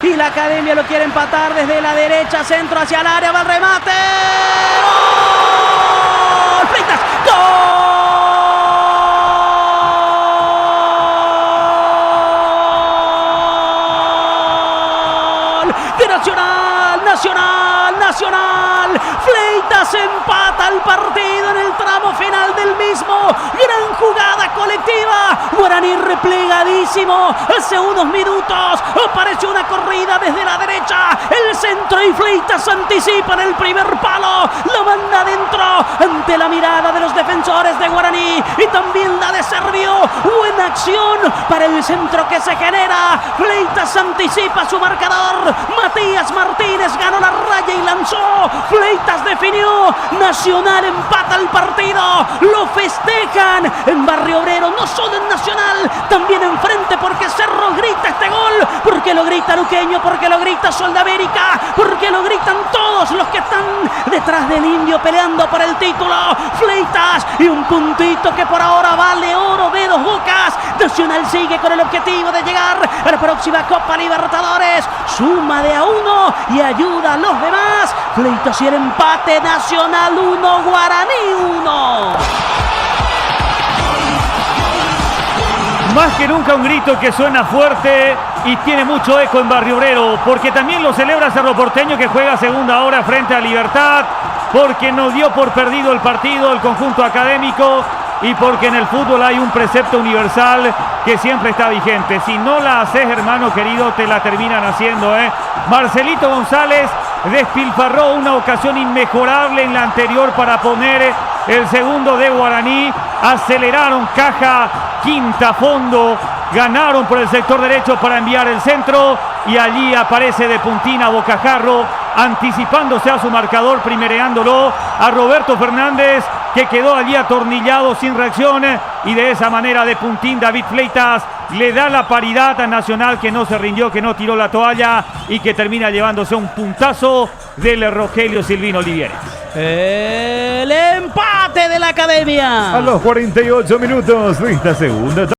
Y la Academia lo quiere empatar desde la derecha, centro hacia el área, va el remate. ¡Gol! ¡Fleitas! ¡Gol! De Nacional. Fleitas empata el partido en el tramo final del mismo. Gran jugada colectiva. Guaraní replegadísimo. Hace unos minutos apareció una corrida desde la derecha. El centro y Fleitas anticipa en el primer palo. La manda adentro ante la mirada de los defensores de Guaraní y también la de Servio. Buena acción para el centro que se genera. Fleitas anticipa su marcador. Matías Martínez ganó la raya y lanzó. Fleitas definió. Nacional empata el partido. Lo festejan en Barrio Obrero, no solo en Nacional, también enfrente, porque Cerro grita este gol, porque lo grita Luqueño, porque lo grita Sol de América, porque lo gritan todos los que están detrás del Indio peleando por el título. Fleitas y un puntito que por ahora vale oro de Dos Bocas. Nacional sigue con el objetivo de llegar a la próxima Copa Libertadores. Suma de a 1 y ayuda a los demás. Fleitas y el empate. Nacional 1, Guaraní 1. Más que nunca un grito que suena fuerte y tiene mucho eco en Barrio Obrero, porque también lo celebra Cerro Porteño, que juega segunda hora frente a Libertad, porque no dio por perdido el partido el conjunto académico y porque en el fútbol hay un precepto universal que siempre está vigente. Si no la haces, hermano querido, te la terminan haciendo, Marcelito González despilfarró una ocasión inmejorable en la anterior para poner el segundo de Guaraní. Aceleraron caja, quinta, fondo, ganaron por el sector derecho para enviar el centro y allí aparece de puntina Bocajarro, anticipándose a su marcador, primereándolo a Roberto Fernández, que quedó allí atornillado sin reacción, y de esa manera de puntín David Fleitas le da la paridad a Nacional, que no se rindió, que no tiró la toalla y que termina llevándose un puntazo del Rogelio Silvino Olivieres. El empate de la Academia. A los 48 minutos de esta segunda